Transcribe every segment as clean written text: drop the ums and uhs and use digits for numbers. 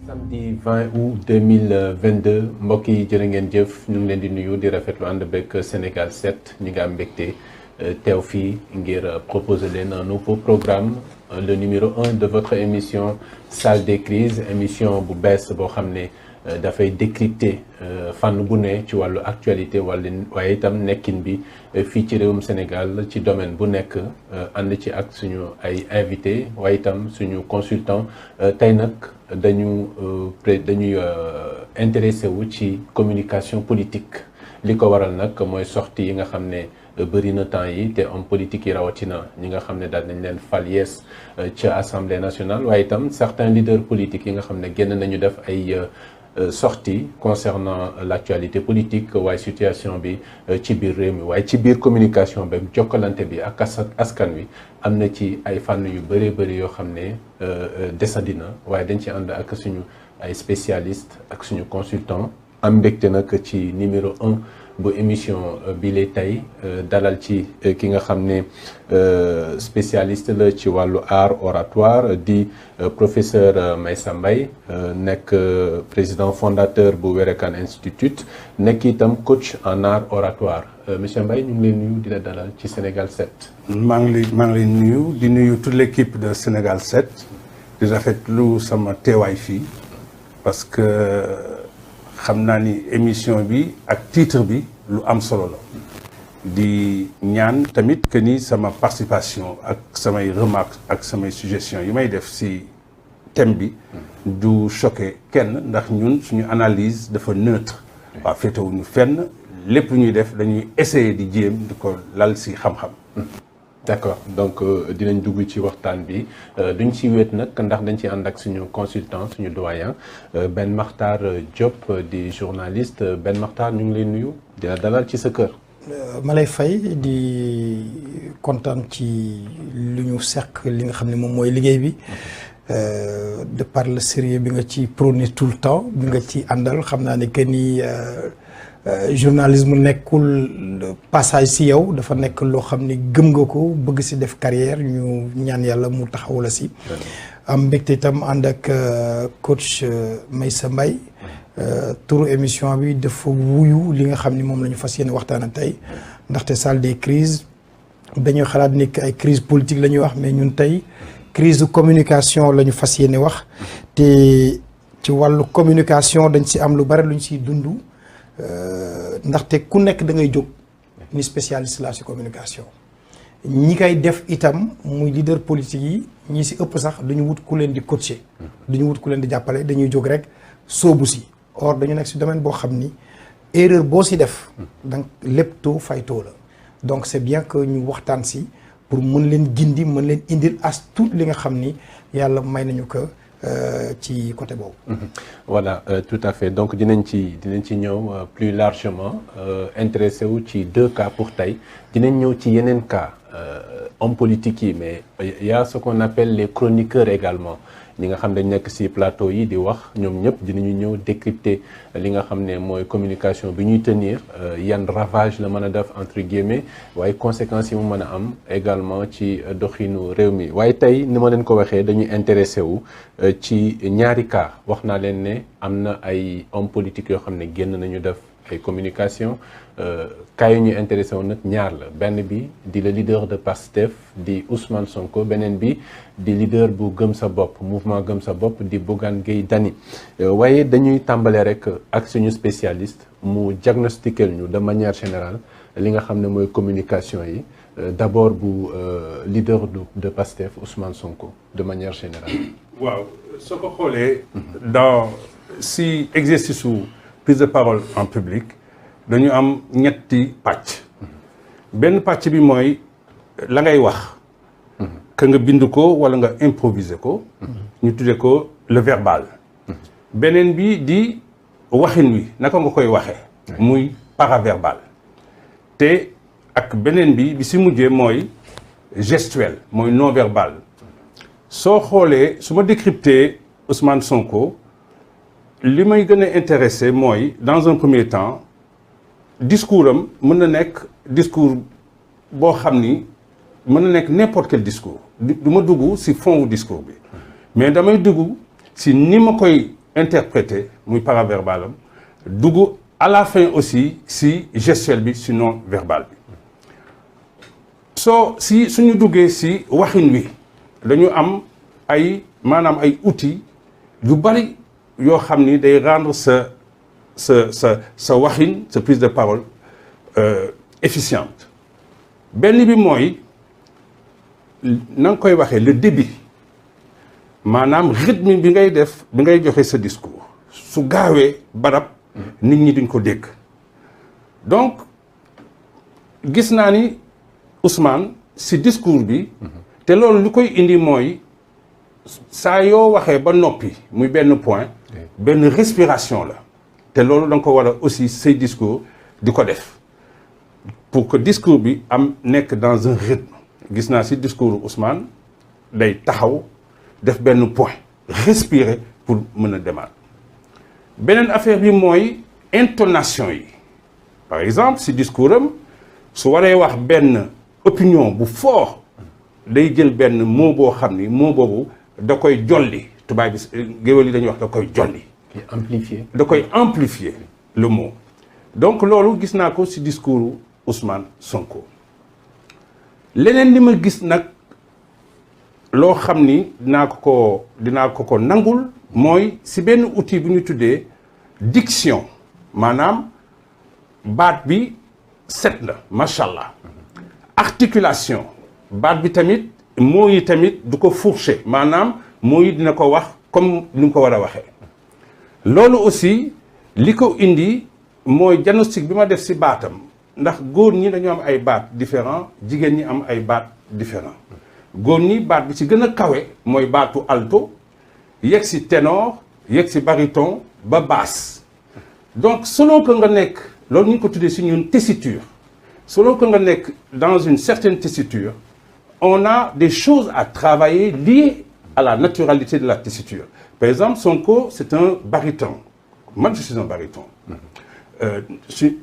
samedi 20 août 2022 mbokk yi jërë ngeen jëf ñu ngi leen di nuyu di rafetlu ànd beeg Sénégal 7 ñi nga am mbégte teew fii ngir proposer leen un nouveau programme le numéro 1 de votre émission Salle des crises émission bu bees boo xam ne dafay décrypter fànn bu ne ci wàllu actualité waaye itam nekkin bi fii ci réewum Sénégal ci domaine bu nekk ànd ci ak suñu ay invité waaye itam suñu consultant tey nag dañuy intéressé wu ci communication politique li ko waral nag mooy sortie yi nga xam ne bëri na temps yi te homme politique yi rawatina ñi nga xam ne daal nañ leen fal yees ca Assemblée nationale waaye itam certains leaders politiques yi nga xam ne génn nañu def ay sortie concernant l'actualité politique waaye situation bi ci biir réew mi waaye ci biir communication bi jokkalante bi ak askan wi am na ci ay fànn yu bëree bëri yoo xam ne desandi na waaye dañ ci ànd ak suñu ay spécialistes ak suñu consultant am mbégte nag ci numéro 1 bu émission bi lay tey dalal ci ki nga xam ne spécialiste la ci wàllu art oratoire di professeur Meissa Mbaye nekk président fondateur bu Wérékane Institute nekk itam coach en art oratoire monsieur Mbaye ñu ngi lay nuyu di la dalal ci Sénégal 7. maa ngi lay nuyu di nuyu toute l'équipe de Sénégal 7 di rafetlu sama teewaay fii parce que xam naa ni émission bi ak titre bi lu am solo la di ñaan tamit que ni sama participation ak samay remarques ak samay suggestions yi may def ci thème bi du choquer kenn ndax ñun suñu analyse dafa neutre waaw féetewuñu fenn lépp ñuy def dañuy essayer di jéem di ko lal ci xam-xam. D'accord donc dinañ dugg ci waxtaan bi duñ ci wéet nag ndax dañ ci ànd ak suñu consultant suñu doyen Ben Makhtar Diop di journaliste Ben Makhtar ñu ngi lay nuyu di la dalal ci sa kër. ma lay fay di kontaan ci lu ñu seq li nga xam ne moom mooy liggéey bi de par le sérieux bi nga ci prôné tout le temps bi nga ci àndal xam naa ne que ni. Journalisme nekkul passage ci yow dafa nekk loo xam ni gëm nga ko bëgg ci def carrière ñu ñaan yàlla mu taxaw la ci am mbégte itam ànd ak coach Meissa Mbaye turu émission bi dafa wuyu li nga xam ni moom la ñu fas yéene waxtaan tey ndaxte salle des crises dañuy xalaat ni ay crise politique la ñuy wax mais ñun tey crise de communication la ñu fas yéene wax te ci wàllu communication dañ ci am lu bari lu ñu ciy dund ndaxte ku nekk da ngay jóg ni spécialiste la ci communication ñi koy def itam muy leader politique yi ñi ci ëpp sax duñu wut ku leen di coacher duñu wut ku leen di jàppale dañuy jóg rek soobu ci or dañu nekk ci domaine boo xam ni erreur boo ci def donc lépp too fay too la donc c'est bien que ñu waxtaan ci pour mën leen gindi mën leen indil as tout li nga xam ni yàlla may nañu ko ci côté boobu. Voilà tout à fait donc dinañ ci ñëw plus largement intéressé wu ci 2 cas pour tey dinañ ñëw ci yeneen cas hommes politiques yi mais il y a ce qu'on appelle les chroniqueurs également ñi nga xam dañ nekk ci plateau yi di wax ñoom ñëpp dinañu ñëw décrypter li nga xam ne mooy communication bi ñuy tenir yan ravage la mën a def entre guillemets waaye conséquences yi mu mën a am également ci doxinu réew mi waaye tey ni ma leen ko waxee dañuy intéressé wu ci ñaari cas wax naa leen ne am na ay hommes politiques yoo xam ne génn nañu def ay communication cas yi ñuy intéressé wu nag ñaar la benn bi di le leader de Pastef di Ousmane Sonko beneen bi di leader bu gëm sa bopp mouvement gëm sa bopp di Bougane Gueye Dany waaye dañuy tàmbalee rek ak suñu spécialiste mu diagnostiquer ñu de manière générale li nga xam ne mooy communication yi d'abord bu leader de Pastef Ousmane Sonko de manière générale. waaw soo ko xoolee dans si exercice su prise de parole en public dañu am ñetti pàcc benn pàcc bi mooy la ngay wax que nga bind ko wala nga improviser ko ñu tuddee ko le verbal beneen bi di waxin wi naka nga koy waxee muy paraverbal te ak beneen bi si mujjee mooy gestuel mooy non verbal soo xoolee su ma décrypter Ousmane Sonko li may gën a intéressé mooy dans un premier temps discours am mën na nekk discours boo xam ni mën na nekk n'importe quel discours du ma dugg ci fond wu discours bi mais damay dugg si ni ma koy interpréter muy paraverbalam dugg à la fin aussi si gestuelle bi si non verbal bi si suñu duggee si waxin wi dañu am maanaam ay outils yu bari yoo xam ni day rendre sa waxin sa prise de parole efficiente benn bi mooy na nga koy waxee le débit maanaam rythme bi ngay def bi ngay joxe sa discours su gaawee barab nit ñi duñ ko dégg donc gis naa ni Ousmane si discours bi te loolu lu koy indi mooy saa yoo waxee ba noppi muy benn point benn respiration la te loolu da nga ko war a aussi say discours di ko def pour que discours bi nekk dans un rythme gis naa si discours Ousmane day taxaw def benn point respirer pour mën a demaat beneen affaire bi mooy intonation yi par exemple si discours am su waree wax benn opinion bu fort day jël benn mot boo xam ni mot boobu da koy jolli tubaab bi géwél yi dañuy wax da koy jolli da koy amplifier le mot donc loolu gis naa ko si discours Ousmane Sonko leneen li ma gis nag loo xam ni dinaa ko nangul mooy si benn outil bu ñu tuddee diction maanaam baat bi set na macha allah articulation baat bi tamit mots yi tamit du ko fourcher maanaam mots yi dina ko wax comme ni mu ko war a waxee loolu aussi li ko indi mooy diagnostic bi ma def si baatam ndax góor ñi dañoo am ay baat différents jigéen ñi am ay baat différents góor ñi baat bi ci gën a kawe mooy baatu alto yegg si ténor yegg si baryton ba basse donc selon que nga nekk loolu ñu ko tuddee si ñun tessiture selon que nga nekk dans une certaine tessiture on a des choses à travailler liées à la naturalité de la tessiture par exemple Sonko c'est un baryton moi je suis un baryton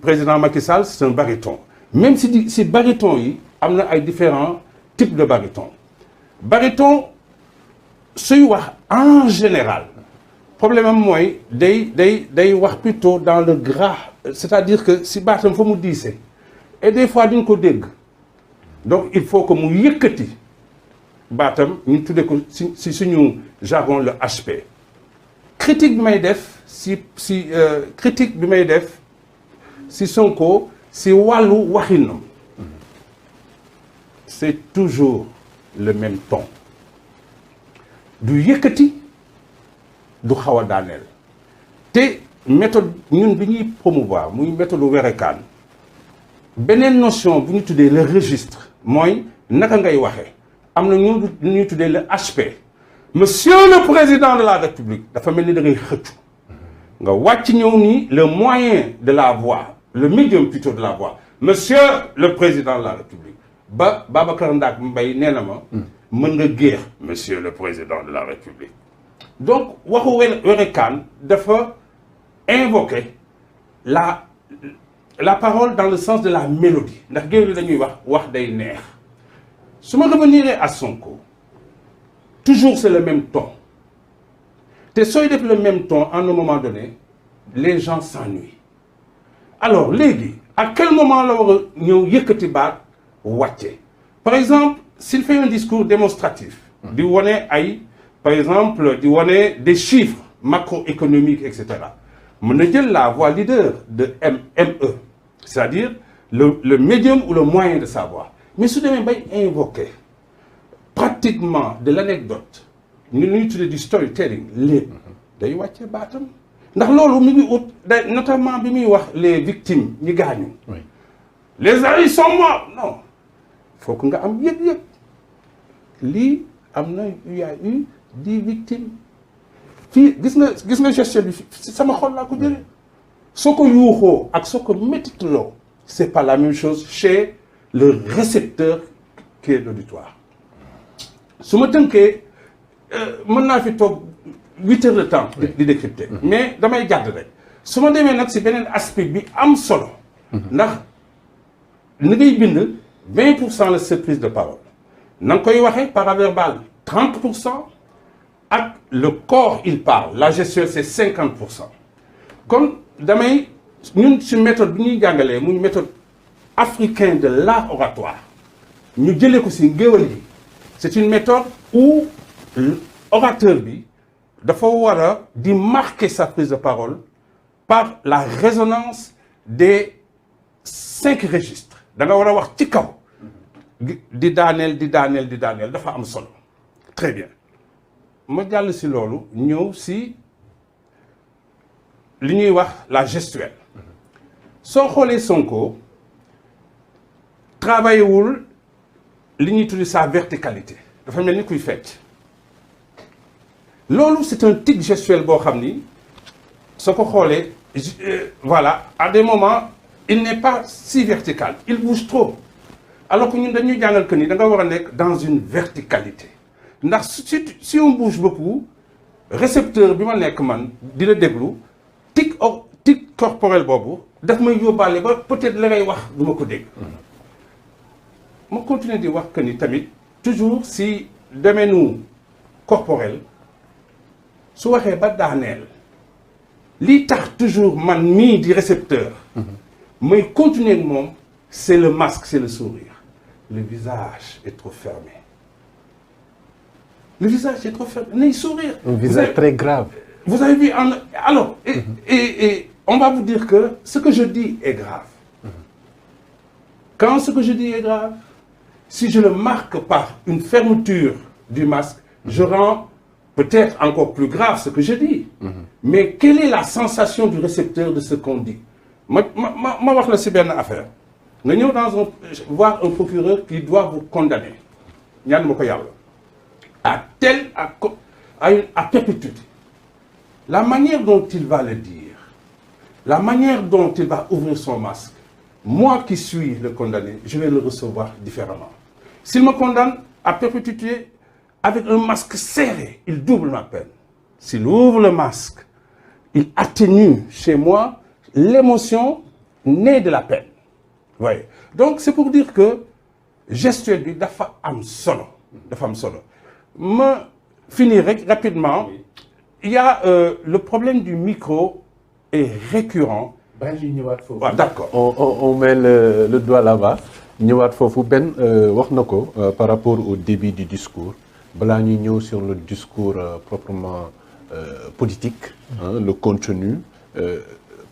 président Macky Sall c'est un baryton même si baryton yi am na ay différents types de baryton baryton suy wax en général problème am mooy day wax plutôt dans le gras c'est-à-dire que si baatam fa mu diise et des fois duñ ko dégg donc il faut que mu yëkkati baatam ñu tuddee ko si suñu jargon le HP critique bi may def critique bi may def si Sonko si wàllu waxinam c'est toujours le même ton du yëkkati du xaw a daaneel te méthode ñun bi ñuy promouvoir muy méthode werekaan beneen notion bu ñu tuddee le registre mooy naka ngay waxee am na ñu ñuy tuddee le HP monsieur le président de la république dafa mel ni da ngay xëccu nga wàcc ñëw ni le moyen de la voix le médium plutôt de la voix monsieur le président de la république ba Babacar Ndaak Mbaye nee na ma mën nga géex monsieur le président de la république donc waxu werekaan dafa invoquer la parole dans le sens de la mélodie ndax géwél dañuy wax day neex su ma revenir à Sonko toujours c'est le même ton te sooy def le même ton à un moment donné les gens s'ennuient alors léegi à quel moment la war a ñëw yëkkati baat wàcce par exemple s'il fait un discours démonstratif di wane par exemple di wane des chiffres macroéconomiques etc mën na jël la voix leader de ME c'est-à-dire le médium ou le moyen de sa voix mais su demee bay invoquer pratiquement de l'anecdote ñu ñuy tuddee du storytelling lépp day wàcce baatam ndax loolu mi ngi ut notamment bi muy wax les victimes ñi gaañu les aris sont morts non faut que nga am yëg-yëg lii am na y a eu 10 victimes fii gis nga gestion bi sama xol laa ko jëlee soo ko yuuxoo ak soo ko méttitloo c'est pas la même chose chez le récepteur qui est l'auditoire su ma tënkee mën naa fi toog 8 heures de temps di décrypter mais damay jàdd rek su ma demee nag si beneen aspect bi am solo ndax ni ngay bind 20% la sa prise de parole na nga koy waxee paraverbal 30% ak le corps il parle la gestuelle c'est 50%. Kon damay ñun ci méthode bi ñuy jàngalee muy méthode africaine de l'art oratoire ñu jëlee ko ci ngéwël yi c'est une méthode où l'orateur bi dafa war a di marquer sa prise de parole par la résonance des 5 registres da nga war a wax ci kaw di daaneel dafa am solo très bien ma jàll ci loolu ñëw ci li ñuy wax la gestuelle soo xoolee Sonko travaillé wul li ñuy tuddi sa verticalité dafa mel ni kuy fecc loolu c'est un tic gestuel boo xam ni soo ko xoolee voilà à des moments il n'est pas si vertical il bouge trop alors que ñun dañuy jàngal que ni da nga war a nekk dans une verticalité ndax si on bouge beaucoup récepteur bi ma nekk man di la déglu tic corporel boobu daf may yóbbaale ba peut-être la ngay wax du ma ko dégg ma continuer di wax que ni tamit toujours si domaine corporel su waxee ba daaneel lii tax toujours man mii di récepteur may continuer ak moom c'est le masque c'est le sourire le visage est trop fermé le visage est trop fermé nay sourire un visage très grave vous avez vu alors et on va vous dire que ce que je dis est grave quand ce que je dis est grave si je le marque par une fermeture du masque je rends peut-être encore plus grave ce que je dis mais quelle est la sensation du récepteur de ce qu'on dit ma wax la ci benn affaire nga ñëw voir un procureur qui doit vous condamner ñaan ma ko yàlla à perpétuité la manière dont il va le dire la manière dont il va ouvrir son masque moi qui suis le condamné je vais le recevoir différemment s'il me condamne à perpétuité avec un masque serré il double ma peine s'il ouvre le masque il atténue chez moi l'émotion née de la peine vous voyez donc c'est pour dire que gestuelle bi dafa am solo ma finir rek rapidement il y a le problème du micro est récurrent d'accord on met le doigt là-bas ñëwaat foofu benn wax na ko par rapport au débit du discours balaa ñuy ñëw sur le discours proprement politique le contenu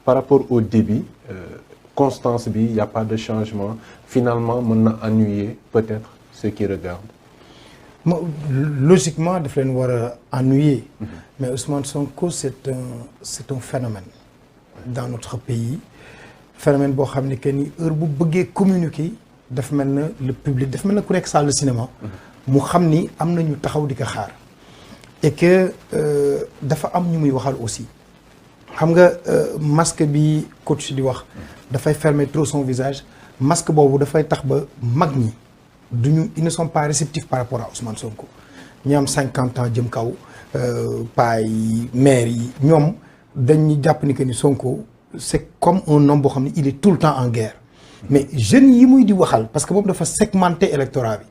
par rapport au débit constance bi il y a pas de changement finalement mën na ennuyer peut-être ceux qui regardent logiquement daf leen war a ennuyer mais Ousmane Sonko c'est un phénomène dans notre pays phénomène boo xam ne que ni heure bu bëggee communiquer dafa mel na le public dafa mel na ku nekk salle de cinéma mu xam ni am na ñu taxaw di ko xaar et que dafa am ñu muy waxal aussi xam nga masque bi coach di wax dafay fermer trop son visage masque boobu dafay tax ba mag ñi ils ne sont pas réceptifs par rapport à Ousmane Sonko ñi am 50 ans jëm kaw paa yi maire yi ñoom dañuy jàpp ni que ni Sonko c'est comme un homme boo xam ne il est tout le temps en guerre mais jeunes yi muy di waxal parce que moom dafa segmenter électorat bi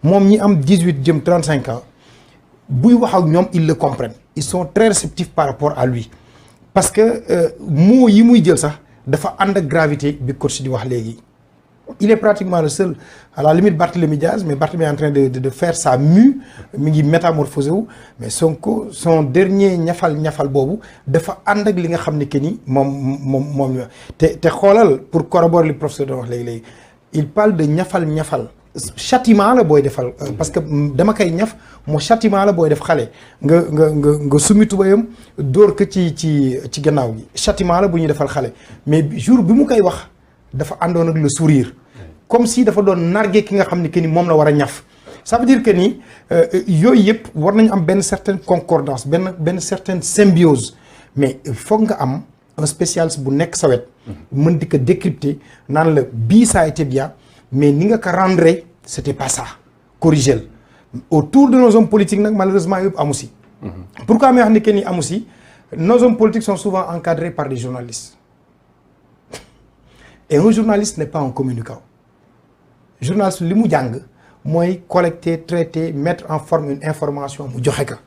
moom ñi am 18 jëm 35 ans buy wax ak ñoom ils le comprennent ils sont très réceptifs par rapport à lui parce que mots yi muy jël sax dafa ànd ak gravité bi coach di wax léegi il est pratiquement le seul à la limite Barthélémy Diaz mais Barthélémy est en train de faire sa mue mi ngi métamorphosé wu mais Sonko son dernier ñafal boobu dafa ànd ak li nga xam ne que ni moom te xoolal pour corroborer li professeur doon wax léegi il parle de ñafal châtiment la booy defal parce que dama koy ñaf moo châtiment la booy def xale nga sumi tubayam dóor ko ci gannaaw gi châtiment la bu ñuy defal xale mais jour bi mu koy wax dafa àndoon ak le sourire comme si dafa doon nargué ki nga xam ne que ni moom la war a ñaf ça veut dire que ni yooyu yëpp war nañu am benn certaine concordance benn certaine symbiose mais foog nga am un spécialiste bu nekk sa wet mën di ko décrypter naan la bii ça a été bien mais ni nga ko rendre c'était pas ça corrigel autour de nos hommes politiques nag malheureusement yëpp amu si pourquoi may wax ni que ni amu si nos hommes politiques sont souvent encadrés par des journalistes et un journaliste n'est pas un communicant journaliste li mu jàng mooy collecter traiter mettre en forme une information mu joxe ka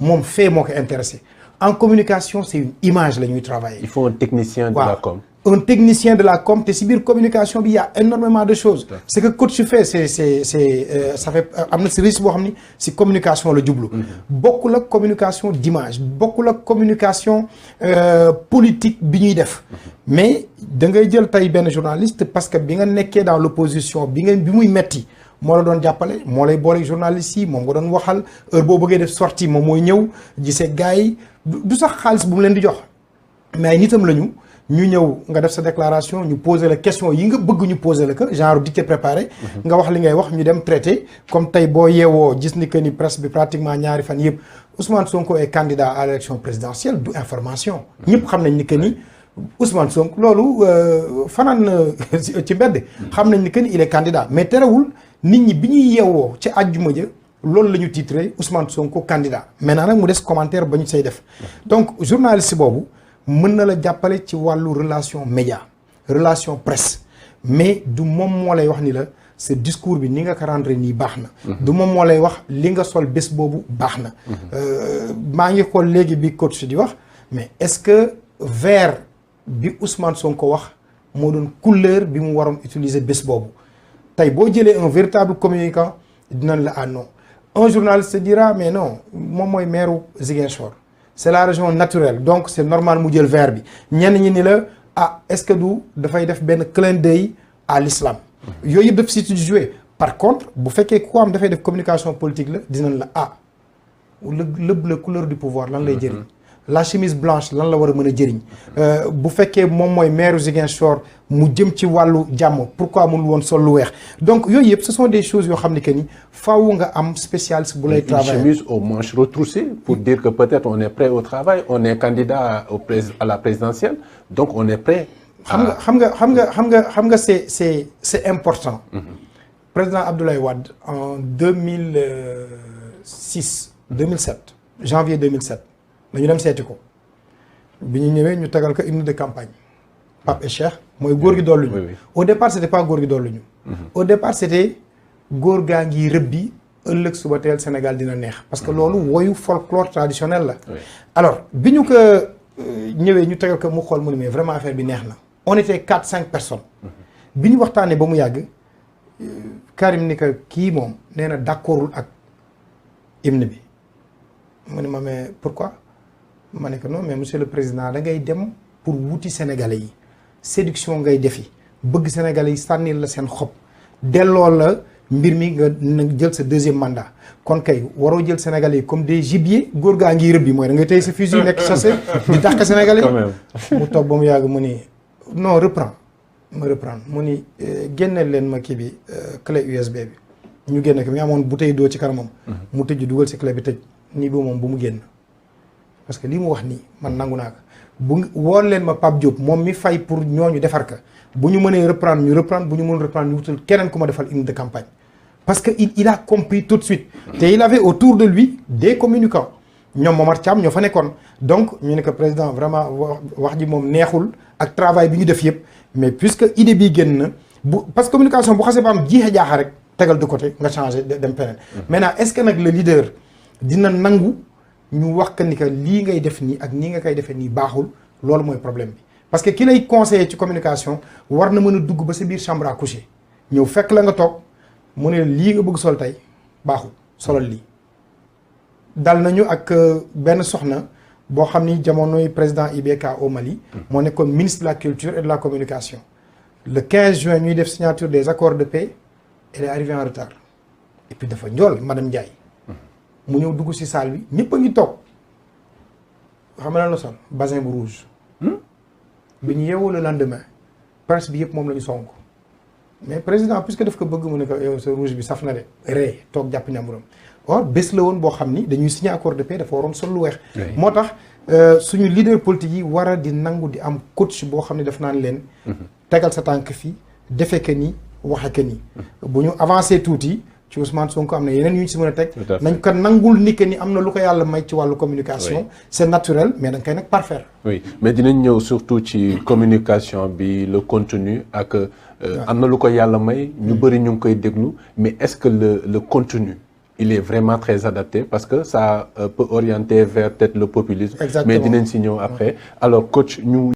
moom fait moo ko intéressé en communication c'est une image la ñuy travailler. Il faut un technicien de la com. Un technicien de la com te si biir communication bi y a énormément de choses. Ce que coach fait ça fait am na si risque boo xam ni si communication la jublu. bokkul ak communication d'image bokkul ak communication politique bi ñuy def. mais da ngay jël tey benn journaliste parce que bi nga nekkee dans l'opposition bi muy metti moo la doon jàppale moo lay boole journaliste yi moom nga doon waxal heure boo bëggee def sortie moom mooy ñëw gisee gars yi du sax xaalis bu mu leen di jox mais ay nitam lañu. ñu ñëw nga def sa déclaration ñu poser la question yi nga bëgg ñu poser la que genre dicté préparé nga wax li ngay wax ñu dem traité comme tey boo yeewoo gis ni que ni presse bi pratiquement ñaari fan yëpp Ousmane Sonko est candidat à l'élection présidentielle du information ñëpp xam nañ ni que ni Ousmane Sonko loolu fanaan ci mbedd xam nañ ni que ni il est candidat mais terewul nit ñi bi ñuy yeewoo ci àjjuma ja loolu la ñu titré Ousmane Sonko candidat maintenant nag mu des commentaire ba ñu say def donc journaliste boobu mën na la jàppale ci wàllu relation média relation presse mais du moom moo lay wax ni la ce discours bi ni nga ko rendre nii baax na du moom moo lay wax li nga sol bés boobu baax na maa ngi xool léegi bi coach di wax mais est-ce que vert bi Ousmane Sonko wax moo doon couleur bi mu waroon utiliser bés boobu tey boo jëlee un véritable communicant dinañ la ah non un journaliste se dira mais non moom mooy maire Ziguinchor c'est la région naturelle donc c'est normal mu jël vert bi ñenn ñi ni la ah est-ce que du dafay def benn clin d'œil à l'islam yooyu yëpp daf si jouer par contre bu fekkee ku am dafay def communication politique la dinañ la ah le bleu couleur du pouvoir lan lay jëriñ la chemise blanche lan la war a mën a jëriñ bu fekkee moom mooy maire Ziguinchor mu jëm ci wàllu jàmm pourquoi mënul woon sol lu weex donc yooyu yëpp ce sont des choses yoo xam ne que ni faaw nga am spécialiste bu lay travailler. Une chemise aux manches retroussées pour dire que peut-être on est prêt au travail on est candidat à la présidentielle donc on est prêt. xam nga c'est important. Président Abdoulaye Wade en 2007 janvier 2007. dañu dem seeti ko bi ñu ñëwee ñu tegal ko hymne de campagne Pape et Cheikh mooy góor gi dolluñu au départ c'était pas góor gi dolluñu au départ c'était góor gaa ngi rëbbi ëllëg suba teel Sénégal dina neex parce que loolu woyu folklore traditionnel la alors bi ñu ko ñëwee ñu tegal ko mu xool mu ne mais vraiment affaire bi neex na on était 4-5 personnes bi ñu waxtaanee ba mu yàgg Karim ni que kii moom nee na d'accordul ak hymne bi mu ne ma mais pourquoi ma ne que non mais monsieur le président da ngay dem pour wuti sénégalais yi séduction ngay defi bëgg sénégalais yi sànnil la seen xob delloo la mbir mi nga jël sa deuxième mandat kon kay waroo jël sénégalais yi comme des gibiers góor gaa ngi rëbbi mooy da ngay tey sa fusil nekk chassé di dàq sénégalais mu toog ba mu yàgg mu ni non reprendre mu ni génneel leen ma kii bi clé USB bi ñu génne ko mi amoon bouteille d'eau ci kanamam mu tëj dugal si clé bi tëj nii boobu moom bu mu génn parce que lii mu wax nii man nangu naa ko bu wool leen ma Pape Diop moom mi fay pour ñooñu defar ka bu ñu mënee reprendre ñu reprendre bu ñu mën reprendre ñu wutal keneen ku ma defal hymne de campagne parce que il a compris tout de suite te il avait autour de lui des communicants ñoom Momar Thiam ñoo fa nekkoon donc ñu ne que président vraiment wax ji moom neexul ak travail bi ñu def yëpp mais puisque idée bii génn na bu parce que communication bu xasee ba am jiixa jaaxa rek tegal de côté nga changer dem peneen maintenant est-ce que nag le leader dina nangu ñu wax que ni que lii ngay def nii ak nii nga koy defee nii baaxul loolu mooy problème bi parce que ki lay conseiller ci communication war na mën a dugg ba sa biir chambre à coucher ñëw fekk la nga toog mu ne lii nga bëgg sol tey baaxul solal lii dal nañu ak benn soxna boo xam ni jamonoy président IBK au Mali moo nekkoon ministre de la culture et de la communication le 15 juin ñuy def signature des accords de paix elle est arrivée en retard et puis dafa njool madame Ndiaye mu ñëw dugg ci salle bi ñëpp a ngi toog xam nga lan la sol basin bu rouge bi ñu yeewoo le lendemain presse bi yëpp moom la ñu sonk mais président puisque daf ko bëgg mu ne ko yow sa rouge bi saf na de ree toog jàpp ñamuram or bés la woon boo xam ni dañuy signer accord de paix dafa waroon sol lu weex moo tax suñu leader politique yi war a di nangu di am coach boo xam ne daf naan leen tegal sa tànk fii defe que ni waxe que ni bu ñu avancé tuuti ci Ousmane Sonko am na yeneen yu ñu si mën a teg nañ ko nangul ni que ni am na lu ko yàlla may ci wàllu communication c'est naturel mais da nga koy nag parfaire oui mais dinañ ñëw surtout ci communication bi le contenu ak am na lu ko yàlla may ñu bëri ñu ngi koy déglu mais est-ce que le contenu il est vraiment très adapté parce que ça peut orienter vers peut-être le populisme. Exactement. Mais dinañ si ñëw après alors coach ñu